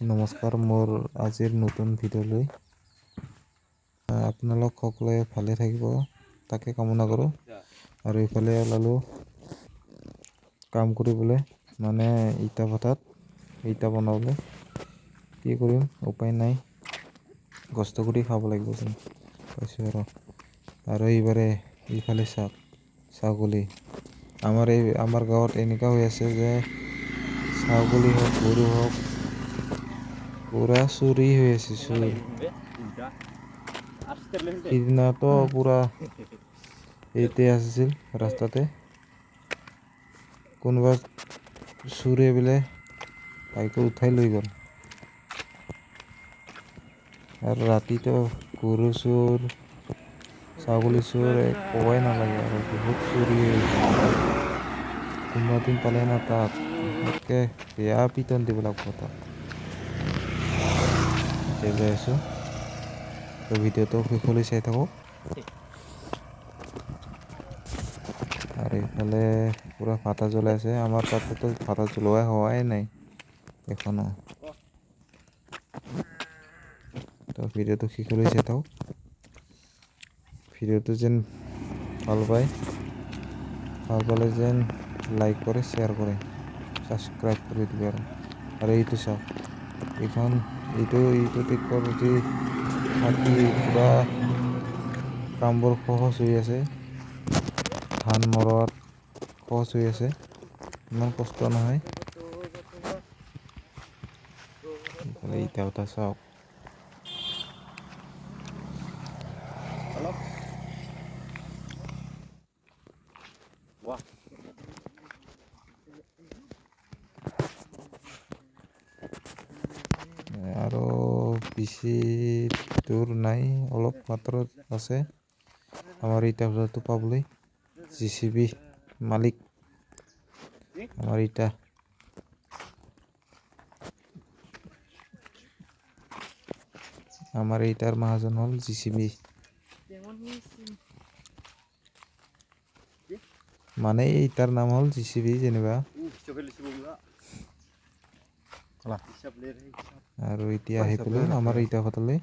নমস্কাৰ, মোৰ আজিৰ নতুন ভিডিঅ'লৈ আপোনালোক সকলোৱে ভালে থাকিব তাকে কামনা কৰোঁ। আৰু ইফালে ওলালোঁ কাম কৰিবলৈ, মানে ইটা ভাটাত ইটা বনাবলৈ। কি কৰিম, উপায় নাই, কষ্ট কৰি খাব লাগিব যেন পাইছোঁ। আৰু এইবাৰে ইফালে চাওক, ছাগলী আমাৰ গাঁৱত এনেকুৱা হৈ আছে যে ছাগলী হওক গৰু হওক পুৰা চুৰি হৈ আছে, চুৰ। সিদিনাটো পুৰা এইতে আছিল ৰাস্তাতে, কোনোবা চুৰে বোলে বাইকত উঠাই লৈ গ'ল। আৰু ৰাতিটো গৰু চোৰ, ছাগলী চোৰ ক'বই নালাগে, আৰু বহুত চুৰি হৈ আছে। কোনোবা দিন পালে না তাক একে বেয়া পিটন দিব লাগিব তাক। এতিয়া যাই আছোঁ, তো ভিডিঅ'টো শেষলৈ চাই থাকক। আৰু এইফালে পুৰা ভাটা জ্বলাই আছে, আমাৰ তাতেতো ভাটা জ্বলোৱা হোৱাই নাই এখনো। তো ভিডিঅ'টো শেষলৈ চাই থাকক। ভিডিঅ'টো যেন ভাল পালে যেন লাইক কৰে, শ্বেয়াৰ কৰে, ছাবস্ক্ৰাইব কৰি দিব। আৰু এইটো চাওক, এইটো টেক্টৰেদি থাকি পুৰা কামবোৰ সহজ হৈ আছে। ধান মৰোৱাত সহজ হৈ আছে, ইমান কষ্ট নহয়। এইফালে ইটা ভাটা চাওক। আৰু বেছি দূৰ নাই, অলপ মাত্ৰ আছে আমাৰ ইটা ভাটাটো পাবলৈ। JCB মালিক আমাৰ ইটাৰ মাহাজন হ'ল JCB। মানে ইটাৰ নাম হ'ল JCB যেনিবা। আৰু এতিয়া আহি পেলাই আমাৰ ইটা ভাটালৈ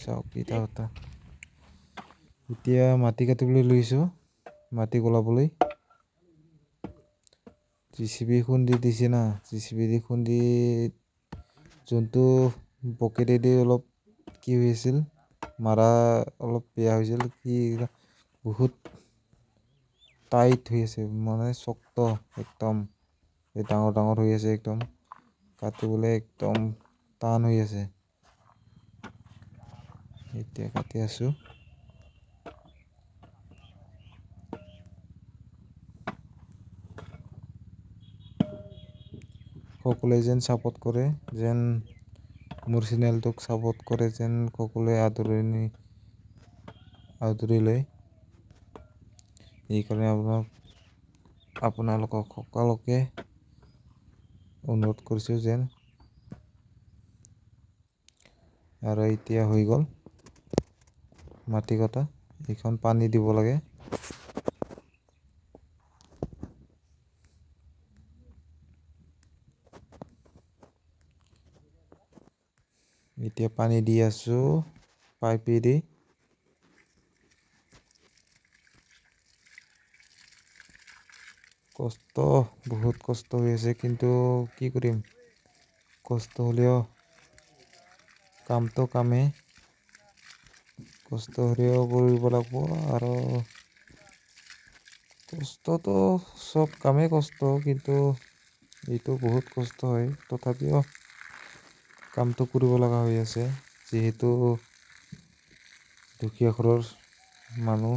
চাওক ইটা ভাটা। এতিয়া মাটি কাটিবলৈ লৈছোঁ, মাটি গলাবলৈ। JCB খুন্দি দিছে না, JCB দি খুন্দি যোনটো বকেটেদি অলপ কি হৈ আছিল, মাৰা অলপ বেয়া হৈছিল, বহুত টাইট হৈ আছে, মানে শক্ত একদম, ডাঙৰ ডাঙৰ হৈ আছে একদম, কাটিবলৈ একদম টান হৈ আছে। এতিয়া কাটি আছোঁ। সকলোৱে যেন ছাপোৰ্ট কৰে, যেন মোৰ চেনেলটোক ছাপোৰ্ট কৰে, যেন সকলোৱে আদৰি লয়। এইকাৰণে আপোনালোকক সকলোকে অনুৰোধ কৰিছোঁ যেন। আৰু এতিয়া হৈ গ'ল মাটি কটা, এইখন পানী দিব লাগে। এতিয়া পানী দি আছোঁ পাইপেদি। বহুত কষ্ট হৈ আছে, কিন্তু কি কৰিম, কষ্ট হ'লেও কামটো কামেই, কষ্ট হ'লেও কৰিব লাগিব। আৰু কষ্টটো চব কামেই কষ্ট, কিন্তু এইটো বহুত কষ্ট হয়, তথাপিও কামটো কৰিব লগা হৈ আছে, যিহেতু দুখীয়া ঘৰৰ মানুহ।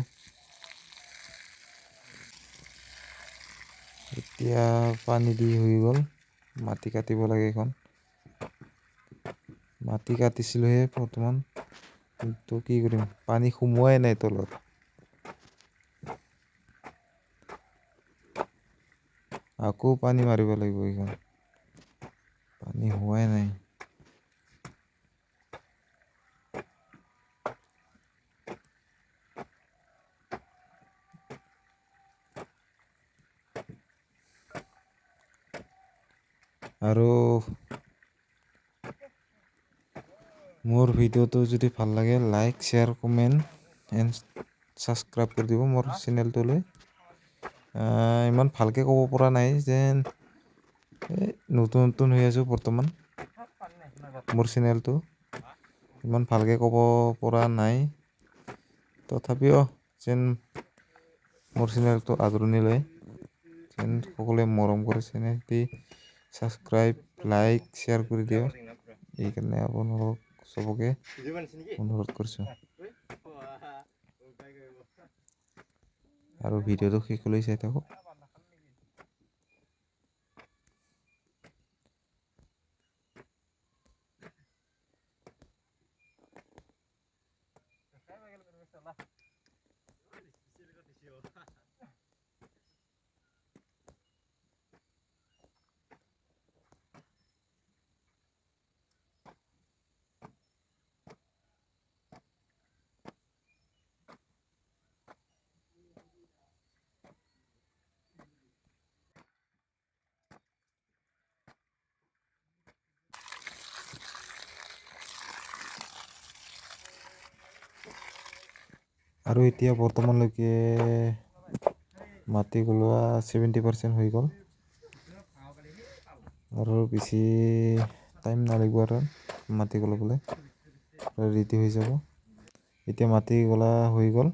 এতিয়া পানী দি হৈ গ'ল, মাটি কাটিব লাগে। এইখন মাটি কাটিছিলোঁহে বৰ্তমান, কিন্তু কি কৰিম, পানী সোমোৱাই নাই তলত। আকৌ পানী মাৰিব লাগিব, এইখন পানী হোৱাই নাই। আৰু মোৰ ভিডিঅ'টো যদি ভাল লাগে like share comment and subscribe কৰি দিব মোৰ চেনেলটোলৈ। ইমান ভালকৈ ক'ব পৰা নাই যেন নতুন নতুন হৈ আছোঁ বৰ্তমান। মোৰ চেনেলটো ইমান ভালকৈ ক'ব পৰা নাই, তথাপিও যেন মোৰ চেনেলটো আদৰণি লয়, যেন সকলোৱে মৰম কৰে চেনেলটি ছাবস্ক্ৰাইব লাইক শ্বেয়াৰ কৰি দিয়ক। এইকাৰণে আপোনালোক চবকে অনুৰোধ কৰিছোঁ। আৰু ভিডিঅ'টো শেষলৈ চাই থাকক। আৰু এতিয়া বৰ্তমানলৈকে মাটি কলোৱা 70% হৈ গ'ল, আৰু বেছি টাইম নালাগিব আৰু মাটি কলাবলৈ ৰেডি হৈ যাব। এতিয়া মাটি কলা হৈ গ'ল।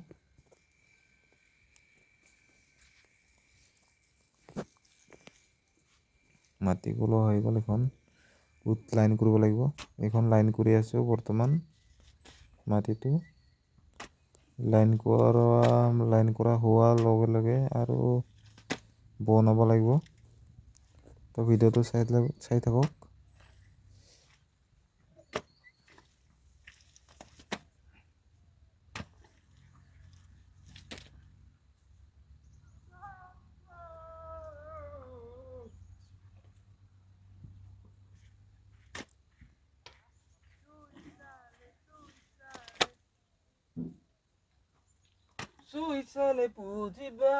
মাটি কলোৱা হৈ গ'ল। এখন লাইন কৰিব লাগিব। এইখন লাইন কৰি আছোঁ বৰ্তমান। মাটিটো লাইন কৰা হোৱাৰ লগে লগে আৰু বনাব লাগিব। তো ভিডিঅ'টো চাই থাকক। Suicide pujiba.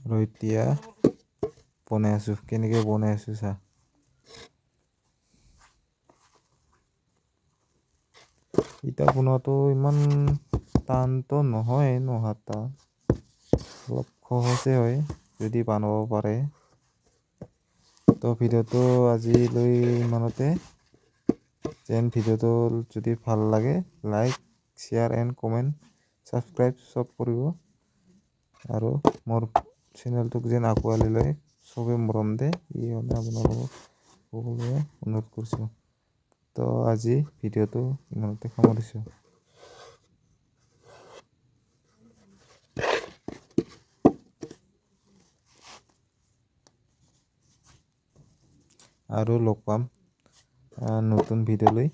আৰু এতিয়া বনাই আছোঁ। কেনেকৈ বনাই আছোঁ চা। ইটা বনোৱাটো ইমান টানটো নহয়, নোহোৱাটা অলপ সহজে হয় যদি বনাব পাৰে। তো ভিডিঅ'টো আজিলৈ ইমানতে। যেন ভিডিঅ'টো যদি ভাল লাগে like share and comment subscribe চব কৰিব, আৰু মোৰ চেনেলটোক যেন আঁকোৱালি লয় চবেই মৰম দিয়ে, এই হ'লে আপোনালোকক সকলোৱে অনুৰোধ কৰিছোঁ। তো আজি ভিডিঅ'টো ইমানতে সামৰিছোঁ। আৰু লগ পাম নতুন ভিডিঅ'লৈ।